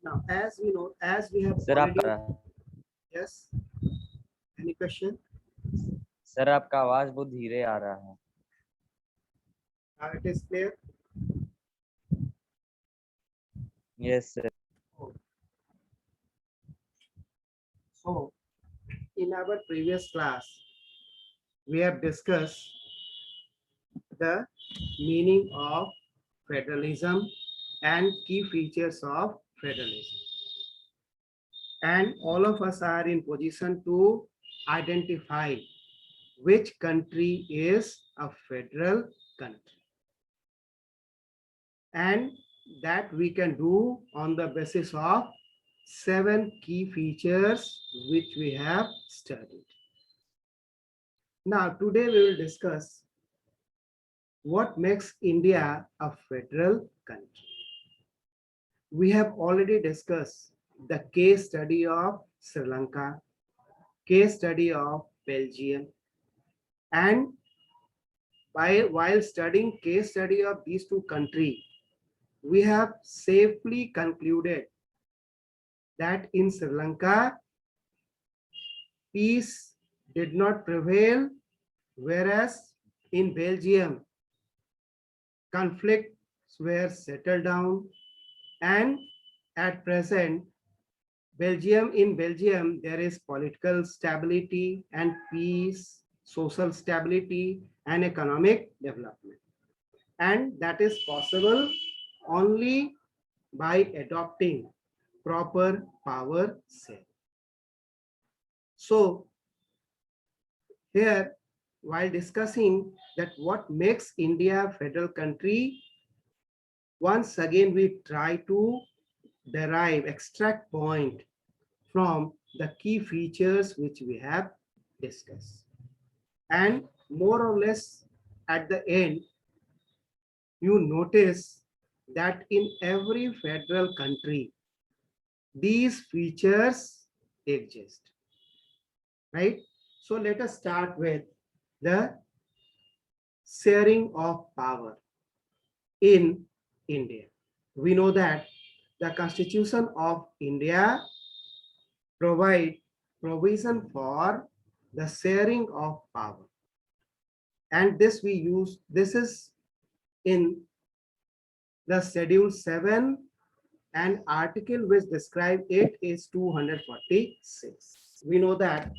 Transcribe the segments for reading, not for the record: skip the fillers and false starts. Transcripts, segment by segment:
Now, as we know, as we have sir already, आपका yes, any question? Sir आपका आवाज बहुत धीरे आ रहा है. It is clear. Yes sir. So, in our previous class, we have discussed the meaning of federalism and key features of federalism. And all of us are in position to identify which country is a federal country. And that we can do on the basis of 7 key features which we have studied. Now, today we will discuss what makes India a federal country. We have already discussed the case study of Sri Lanka, case study of Belgium, and while studying case study of these two countries, we have safely concluded that in Sri Lanka, peace did not prevail, whereas in Belgium, conflicts were settled down, and at present, in Belgium, there is political stability and peace, social stability, and economic development. And that is possible only by adopting proper power sharing. So here, while discussing that what makes India a federal country, once again we try to extract point from the key features which we have discussed. And more or less at the end, you notice that in every federal country, these features exist, right? So let us start with the sharing of power in India. We know that the Constitution of India provide provision for the sharing of power. And this is in the Schedule 7, and article which describe it is 246. We know that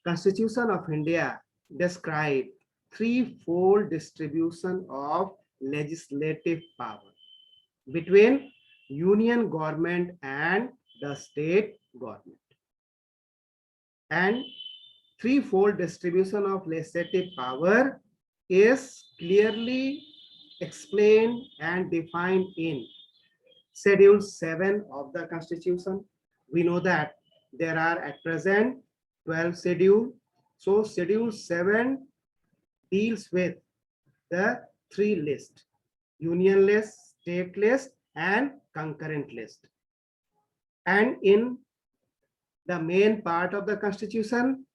Constitution of India describe threefold distribution of legislative power between union government and the state government. And threefold distribution of legislative power is clearly explained and defined in Schedule 7 of the Constitution. We know that there are at present 12 schedules. So Schedule 7 deals with the three lists: union list, state list, and concurrent list. And in the main part of the Constitution,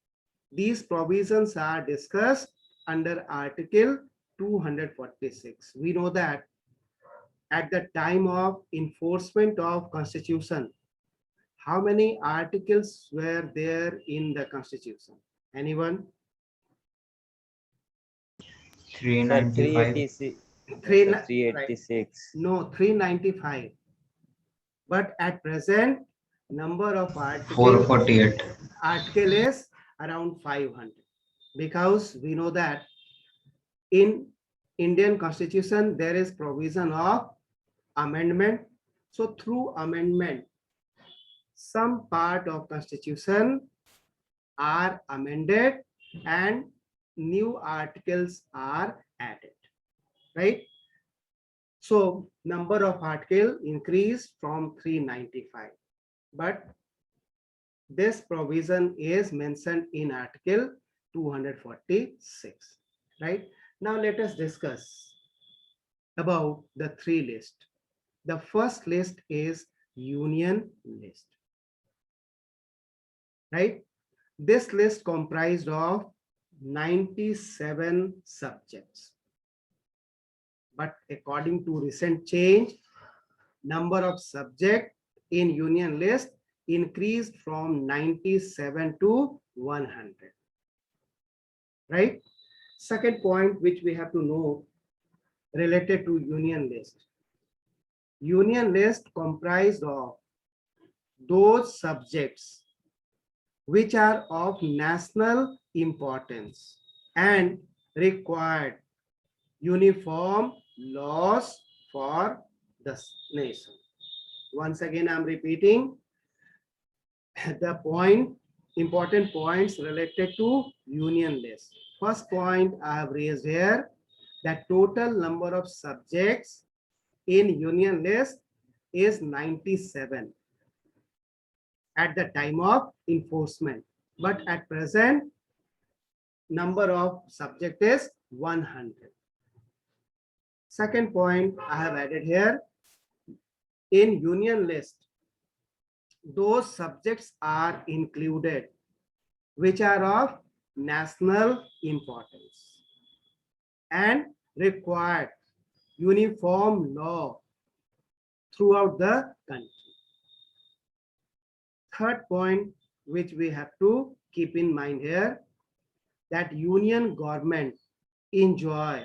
these provisions are discussed under Article 246. We know that at the time of enforcement of Constitution, how many articles were there in the Constitution? Anyone? Sir 386. Three, Sir right. 386. No, 395. But at present, number of articles 448. article is around 500, because we know that in Indian Constitution there is provision of amendment. So through amendment, some part of Constitution are amended and new articles are added, right? So number of article increased from 395, but this provision is mentioned in Article 246, right? Now let us discuss about the three lists. The first list is union list, right? This list comprised of 97 subjects. But according to recent change, number of subjects in union list increased from 97 to 100. Right? Second point which we have to know related to union list. Union list comprised of those subjects which are of national importance and required uniform laws for the nation. Once again, I'm repeating the important points related to union list. First point I have raised here, that total number of subjects in union list is 97 at the time of enforcement, but at present number of subject is 100. Second point I have added here, in union list those subjects are included which are of national importance and required uniform law throughout the country. Third point which we have to keep in mind here, that union government enjoy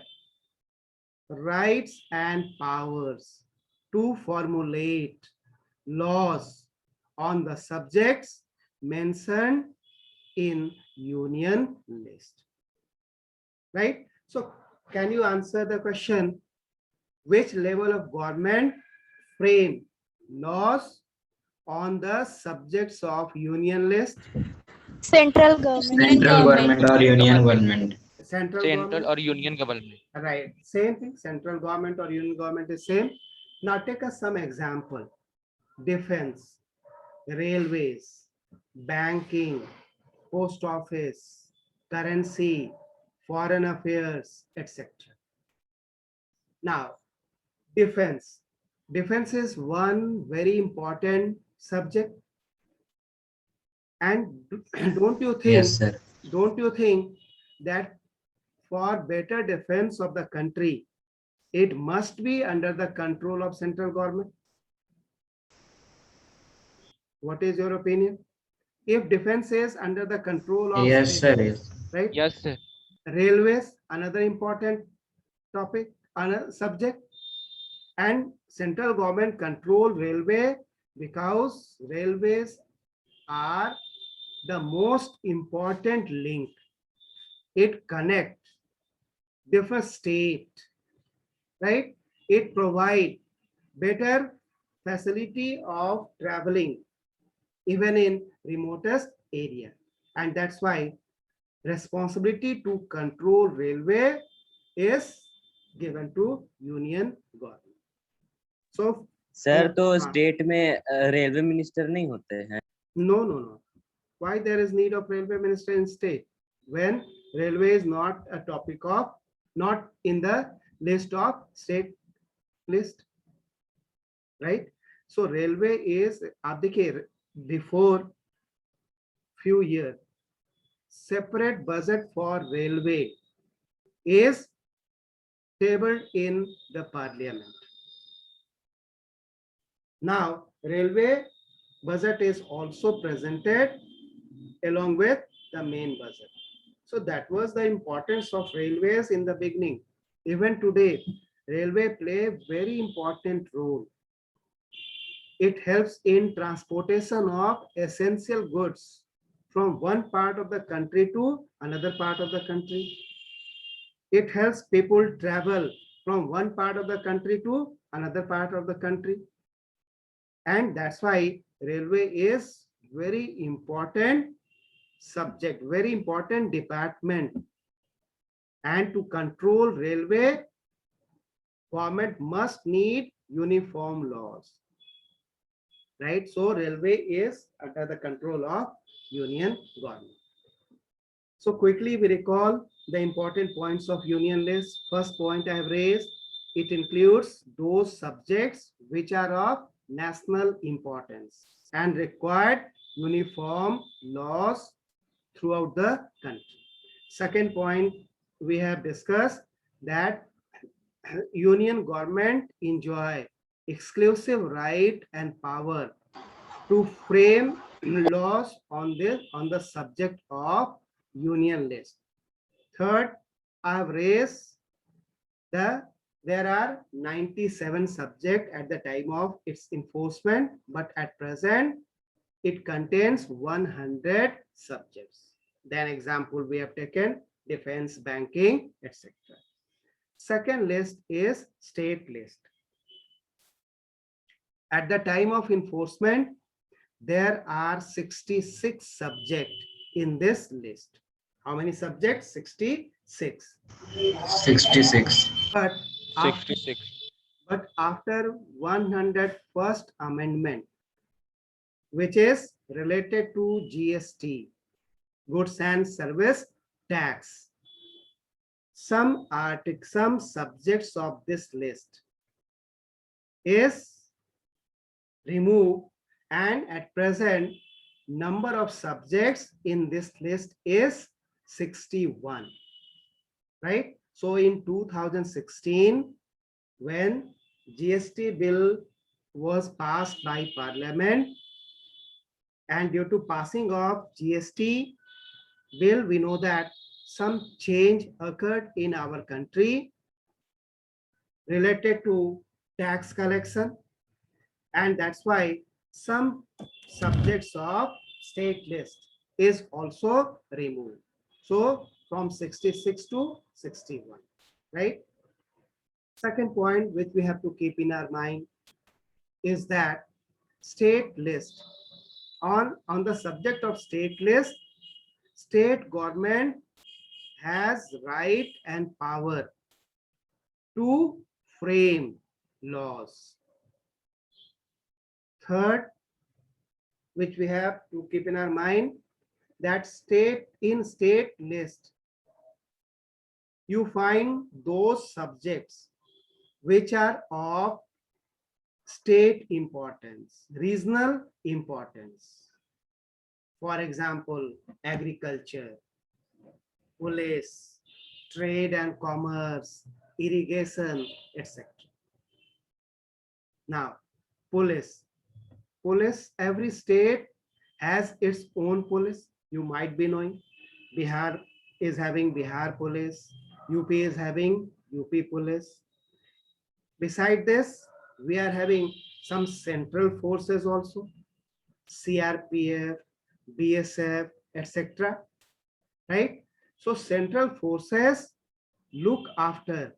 rights and powers to formulate laws on the subjects mentioned in union list. Right? So can you answer the question, which level of government frame laws on the subjects of union list? Central government. Central government or union government. Central Central government, or union government. right? Same thing, central government or union government is same. Now take us some example. Defense, railways, banking, post office, currency, foreign affairs, etc. Now, defense. Defense is one very important subject. And don't you think, Yes, sir. don't you think that for better defense of the country, it must be under the control of central government? What is your opinion? If defense is under the control of Yes, state, sir. Yes. right? Yes, sir. Railways, another important topic, another subject, and central government control railway because railways are the most important link. It connects different state, right? It provide better facility of traveling even in remotest area, and that's why responsibility to control railway is given to union government. So sir तो हाँ, state में railway minister नहीं होते हैं? no. Why there is need of railway minister in state when railway is not a topic of, not in the list of state list, right? So railway is, आप देखिए, before few years separate budget for railway is tabled in the parliament. Now railway budget is also presented along with the main budget. So that was the importance of railways in the beginning. Even today, railway play a very important role. It helps in transportation of essential goods from one part of the country to another part of the country. It helps people travel from one part of the country to another part of the country. And that's why railway is very important subject, very important department. And to control railway, government must need uniform laws, right? So railway is under the control of union government. So quickly we recall the important points of union list. First point I have raised, it includes those subjects which are of national importance and required uniform laws throughout the country. Second point, we have discussed that union government enjoy exclusive right and power to frame laws on the subject of union list. Third, I have raised there are 97 subjects at the time of its enforcement, but at present it contains 100 subjects. Then example we have taken defense, banking, etc. Second list is state list. At the time of enforcement, there are 66 subjects in this list. How many subjects? 66. 66. But after, 66. after 101st amendment, which is related to GST, goods and service tax, some subjects of this list is removed, and at present number of subjects in this list is 61, right? So in 2016, when GST bill was passed by Parliament, and due to passing of GST bill, we know that some change occurred in our country related to tax collection, and that's why some subjects of state list is also removed. So from 66 to 61, right? Second point which we have to keep in our mind is that state list, on the subject of state list, state government has right and power to frame laws. Third, which we have to keep in our mind, that state list, you find those subjects which are of state importance, regional importance. For example, agriculture, police, trade and commerce, irrigation, etc. Now, police, every state has its own police. You might be knowing Bihar is having Bihar police, UP is having UP police. Beside this, we are having some central forces also, CRPF, BSF, etc. Right? So central forces look after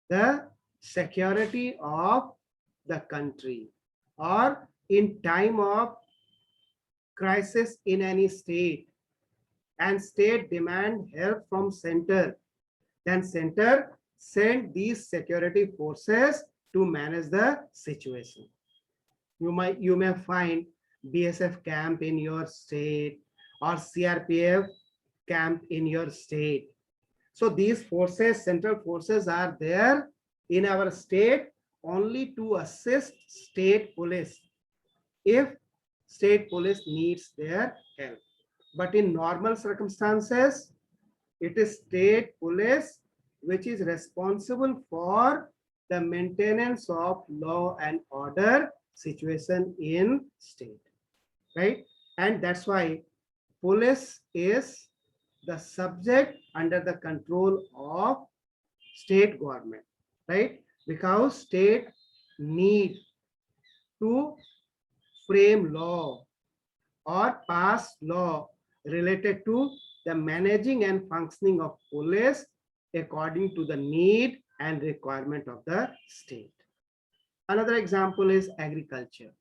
the security of the country, or in time of crisis in any state, and state demand help from center, then center send these security forces to manage the situation. You may find BSF camp in your state or CRPF camp in your state. So these forces, central forces, are there in our state only to assist state police if state police needs their help. But in normal circumstances, it is state police which is responsible for the maintenance of law and order situation in state, right? And that's why police is the subject under the control of state government, right? Because state need to frame law or pass law related to the managing and functioning of police according to the need and requirement of the state. Another example is agriculture.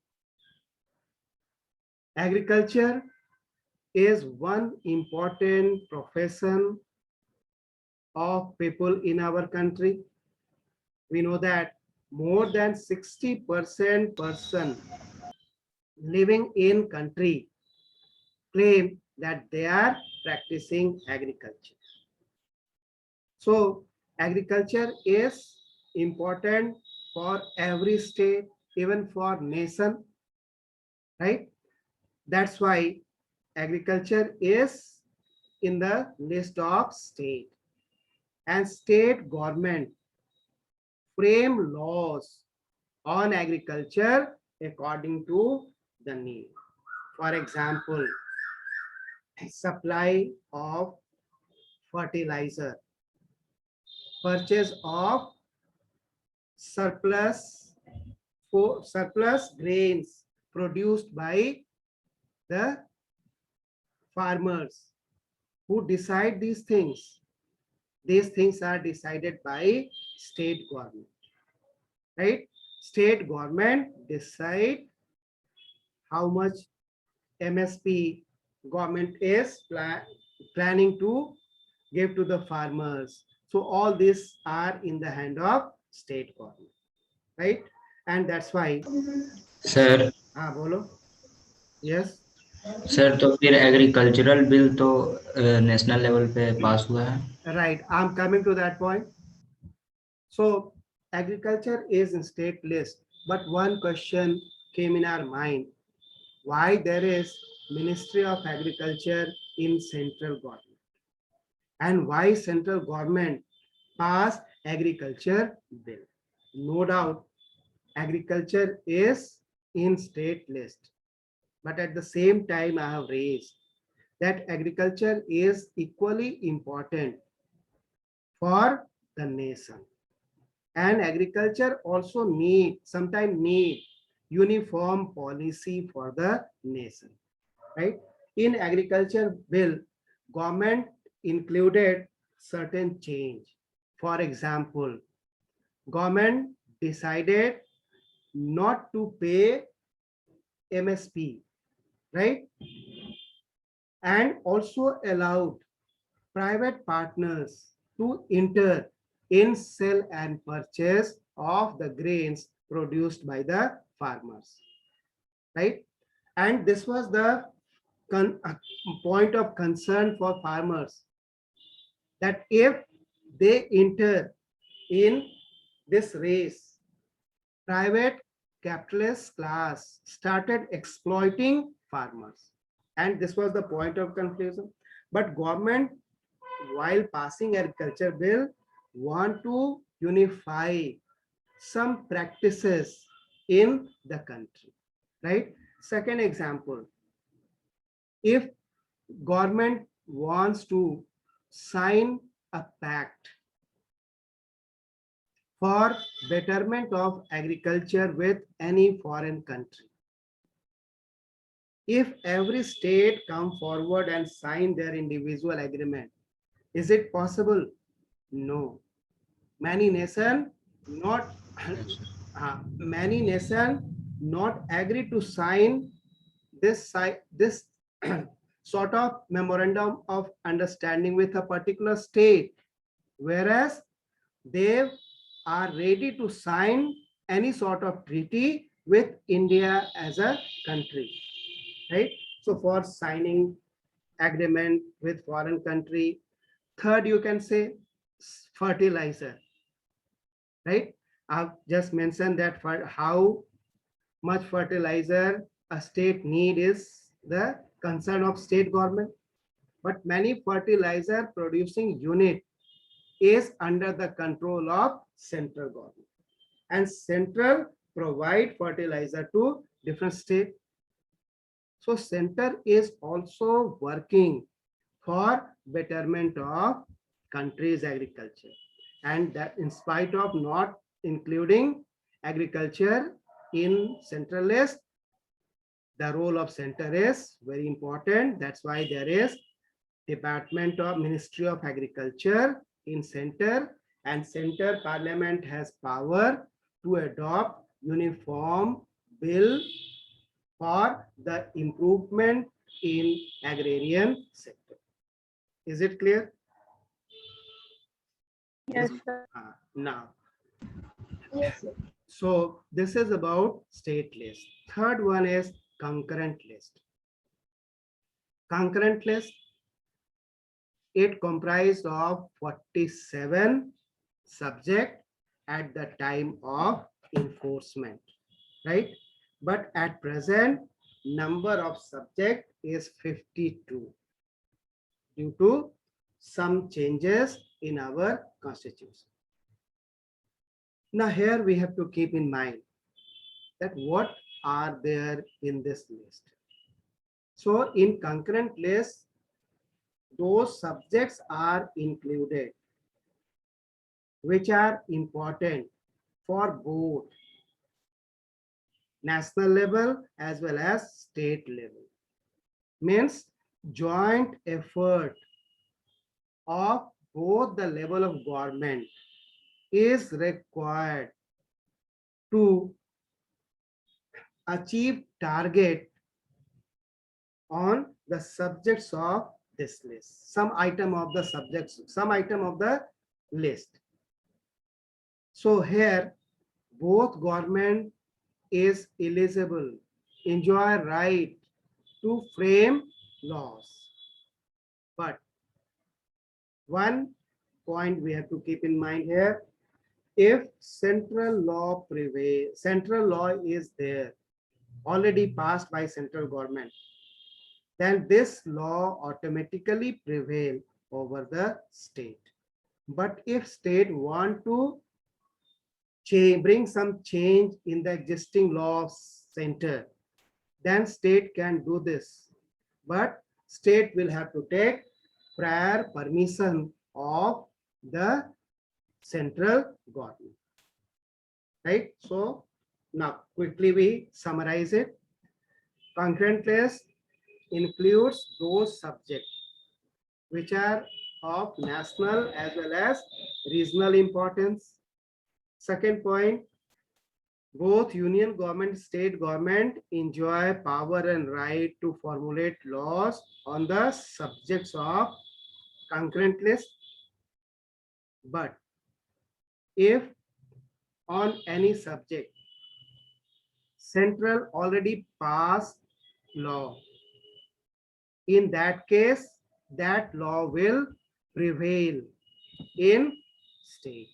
Agriculture is one important profession of people in our country. We know that more than 60% person living in country claim that they are practicing agriculture. So agriculture is important for every state, even for nation, right? That's why agriculture is in the list of state, and state government frame laws on agriculture according to the need. For example, supply of fertilizer, purchase of surplus surplus grains produced by the farmers. Who decide these things? These things are decided by state government, right? State government decide how much MSP government is planning to give to the farmers. So all these are in the hand of state government, right? And that's why, sir bolo. Yes. Sir तो फिर agricultural bill तो national level पे पास हुआ है. Right, I'm coming to that point. So agriculture is in state list, but one question came in our mind: why there is Ministry of Agriculture in central government, and why central government pass agriculture bill? No doubt, agriculture is in state list, but at the same time, I have raised that agriculture is equally important for the nation, and agriculture also sometimes need uniform policy for the nation, right? In agriculture bill, government included certain change. For example, government decided not to pay MSP, right? And also allowed private partners to enter in sell and purchase of the grains produced by the farmers, right? And this was the point of concern for farmers, that if they enter in this race, private capitalist class started exploiting farmers, and this was the point of confusion. But government, while passing agriculture bill, want to unify some practices in the country, right? Second example, if government wants to sign a pact for betterment of agriculture with any foreign country, if every state come forward and sign their individual agreement, is it possible? No. Many nations not agree to sign this sort of memorandum of understanding with a particular state, whereas they are ready to sign any sort of treaty with India as a country, right? So for signing agreement with foreign country. Third, you can say fertilizer, right? I've just mentioned that for how much fertilizer a state need is the concern of state government, but many fertilizer producing unit is under the control of central government, and central provide fertilizer to different state. So center is also working for betterment of country's agriculture, and that in spite of not including agriculture in central list, the role of center is very important. That's why there is Department of Ministry of Agriculture in center, and center parliament has power to adopt uniform bill for the improvement in agrarian sector. Is it clear? Yes, sir. Now, Yes, sir. so this is about state list. Third one is concurrent list. Concurrent list, it comprised of 47 subject at the time of enforcement, right? But at present, number of subject is 52 due to some changes in our constitution. Now here we have to keep in mind that what are there in this list. So in concurrent list, those subjects are included which are important for both national level as well as state level. Means joint effort of both the level of government is required to achieve target on the subjects of this list. Some item of the subjects, some item of the list. So here both government is eligible, enjoy right to frame laws. But one point we have to keep in mind here, if central law prevails, central law is there, already passed by central government, then this law automatically prevail over the state. But if state want to bring some change in the existing law of center, then state can do this. But state will have to take prior permission of the central government. Right? So now quickly we summarize it. Concurrent list includes those subjects which are of national as well as regional importance. Second point, both union government, state government enjoy power and right to formulate laws on the subjects of concurrent list. But if on any subject, central already passed law, in that case, that law will prevail in state.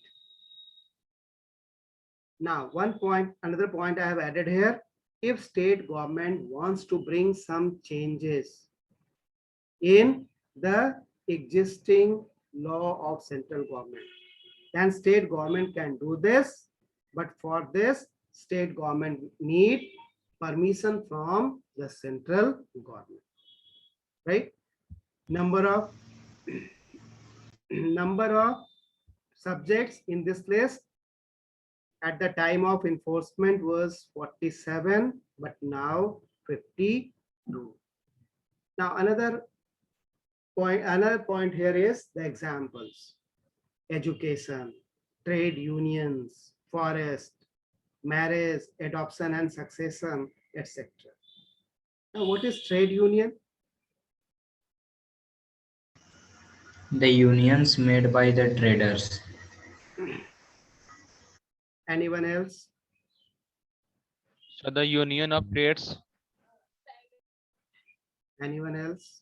Now, another point I have added here, if state government wants to bring some changes in the existing law of central government, then state government can do this. But for this, state government need permission from the central government, right? Number of subjects in this list at the time of enforcement was 47, but now 52. Now another point here is the examples: education, trade unions, forest, marriage, adoption and succession, etc. Now what is trade union? The unions made by the traders. Anyone else? So the union of trades. Anyone else?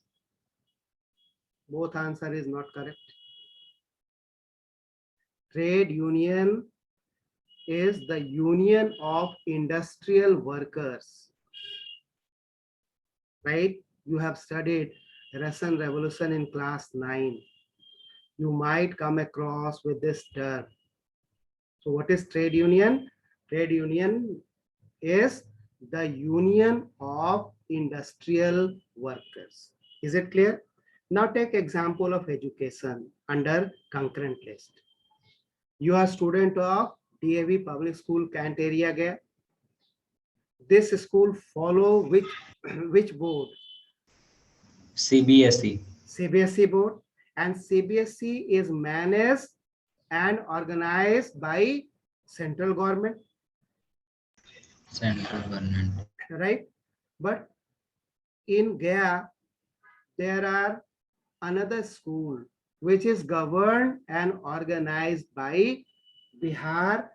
Both answer is not correct. Trade union is the union of industrial workers, right? You have studied Russian Revolution in class 9. You might come across with this term. So what is trade union? Trade union is the union of industrial workers. Is it clear? Now take example of education under concurrent list. You are student of DAV Public School, Kent area gaya. This school follow which board? CBSE. CBSE board, and CBSE is managed and organized by central government, Central government. right? But in Gaya, there are another school which is governed and organized by Bihar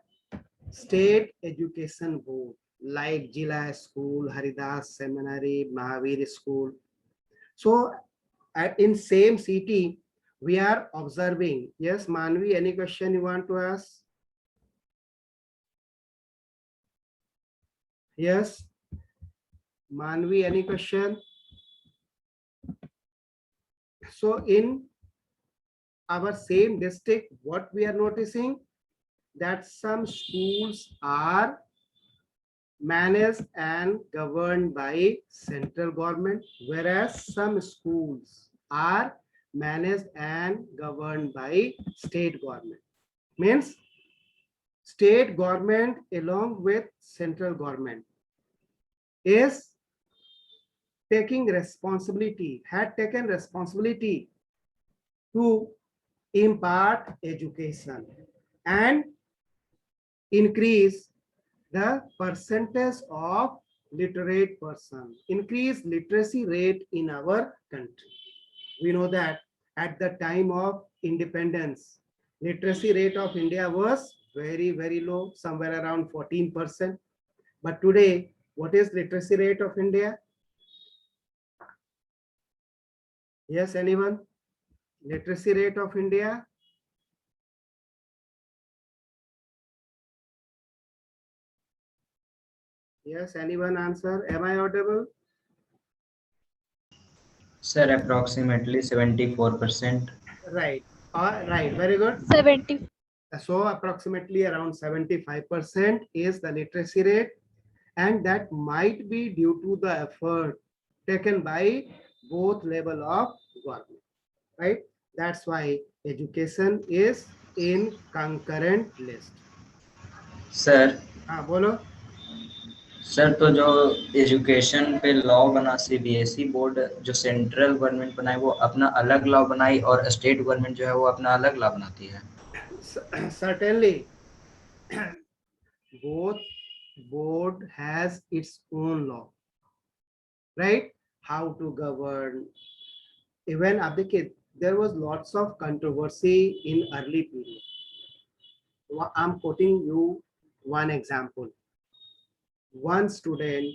State Education Board, like Jila School, Haridas Seminary, Mahavir School. So in same city, we are observing. Yes, Manvi, any question you want to ask? Yes, Manvi, any question? So in our same district, what we are noticing, that some schools are managed and governed by central government, whereas some schools are managed and governed by state government. Means state government along with central government is taking responsibility, had taken responsibility to impart education and increase the percentage of literate person, increase literacy rate in our country. We know that at the time of independence, literacy rate of India was very, very low, somewhere around 14%. But today, what is literacy rate of India? Yes, anyone? Literacy rate of India? Yes, anyone answer? Am I audible? Sir, approximately 74%. Right. Right. Very good. 70. So approximately around 75% is the literacy rate, and that might be due to the effort taken by both level of government, right? That's why education is in concurrent list. Sir Bolo. Sir तो जो education पे law बना CBSE board जो central government बनाई वो अपना अलग law बनाई और स्टेट गवर्नमेंट जो है वो अपना अलग लॉ बनाती है. Certainly, both board has its own law, right? How to govern. Even Abdikit, there was lots of controversy in early period. I'm quoting you one example. One student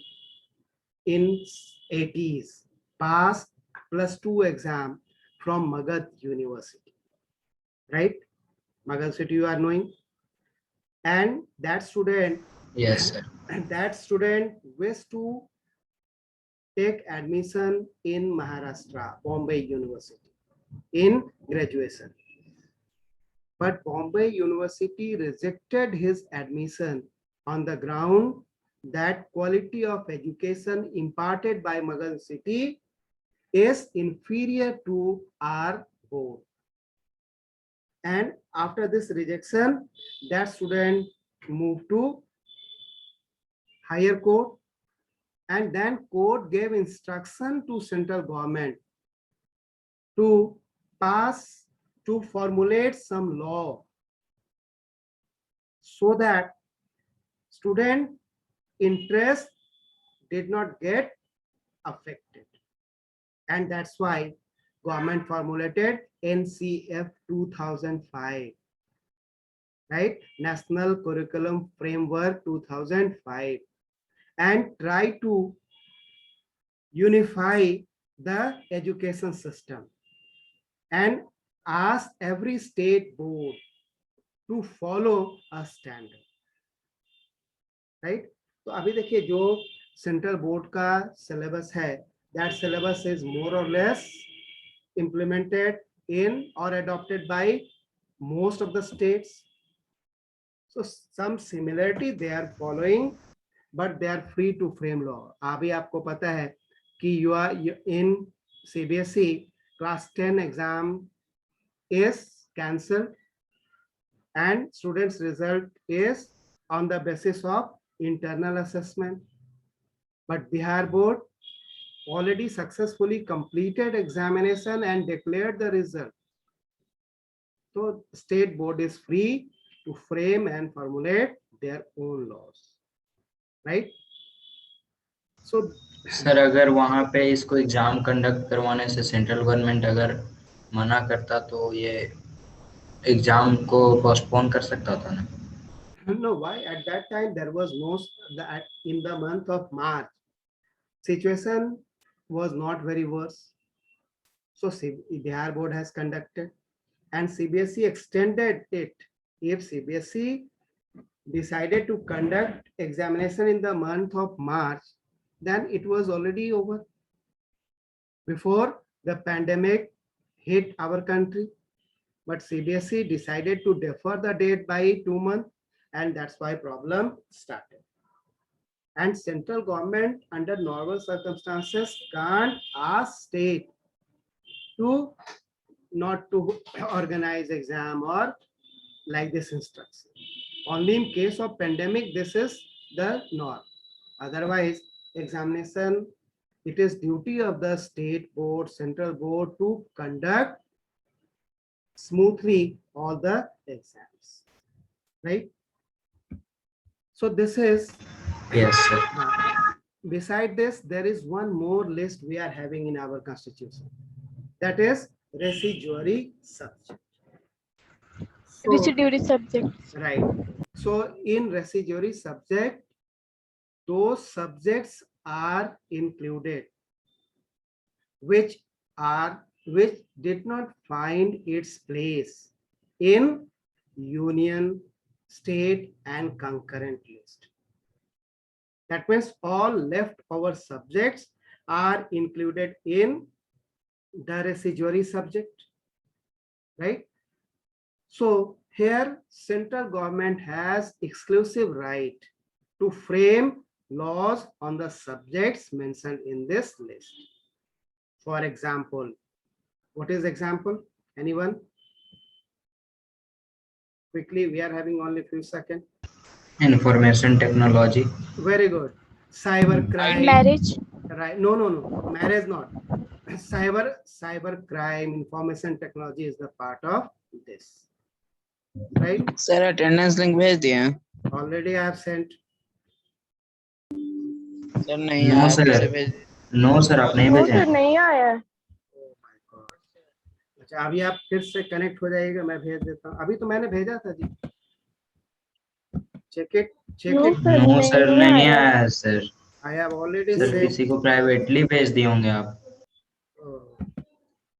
in 80s passed +2 exam from Magad University, right? Magad City, you are knowing. And that student, Yes sir. that student wished to take admission in Maharashtra, Bombay University, in graduation. But Bombay University rejected his admission on the ground that quality of education imparted by Magad City is inferior to our board. And after this rejection, that student moved to higher court, and then court gave instruction to central government to pass, to formulate some law so that student interest did not get affected. And that's why government formulated NCF 2005, right? National Curriculum Framework 2005, and try to unify the education system and ask every state board to follow a standard, right? तो अभी देखिए जो central board का syllabus है, that syllabus is more or less implemented in or adopted by most of the states. So some similarity they are following, but they are free to frame law. अभी आपको पता है कि you are in CBSE class 10 exam is cancelled and students' result is on the basis of internal assessment. But Bihar board already successfully completed examination and declared the result. So state board is free to frame and formulate their own laws, right? So sir अगर वहाँ पे इसको exam conduct करवाने से central government अगर मना करता तो ये एग्जाम को पोस्टपोन कर सकता था ना. no, why at that time there was no, in the month of March, situation was not very worse. So Bihar board has conducted and CBSE extended it. If CBSE decided to conduct examination in the month of March, then it was already over before the pandemic hit our country. But CBSE decided to defer the date by 2 months, and that's why problem started. And central government under normal circumstances can't ask state to not to organize exam or like this instruction. Only in case of pandemic, this is the norm. Otherwise, examination, it is duty of the state board, central board to conduct smoothly all the exams, right? So this is, Yes, sir. beside this, there is one more list we are having in our constitution. That is residuary subject. So- Residuary subject. Right. So in residuary subject, those subjects are included which did not find its place in union, state and concurrent list. That means all leftover subjects are included in the residuary subject, right? So here central government has exclusive right to frame laws on the subjects mentioned in this list. For example, what is example? Anyone? Quickly, we are having only few seconds. Information technology. Very good. Cyber crime. Marriage. Right. No. Marriage not. Cyber crime, information technology is the part of this. Right? Sir attendance link भेज दिए हैं Already I have sent. Sir नहीं No, आया sir. कैसे भेज no sir, आप नहीं वो भेजे तो हैं। नहीं आया। Oh my God. अच्छा अभी आप फिर से कनेक्ट हो जाइएगा, मैं भेज देता हूँ। अभी तो मैंने भेजा था जी। Check it No, check it. sir, no sir, नहीं आया। आया है sir. I have already sir sent. किसी को प्राइवेटली भेज दिए होंगे आप।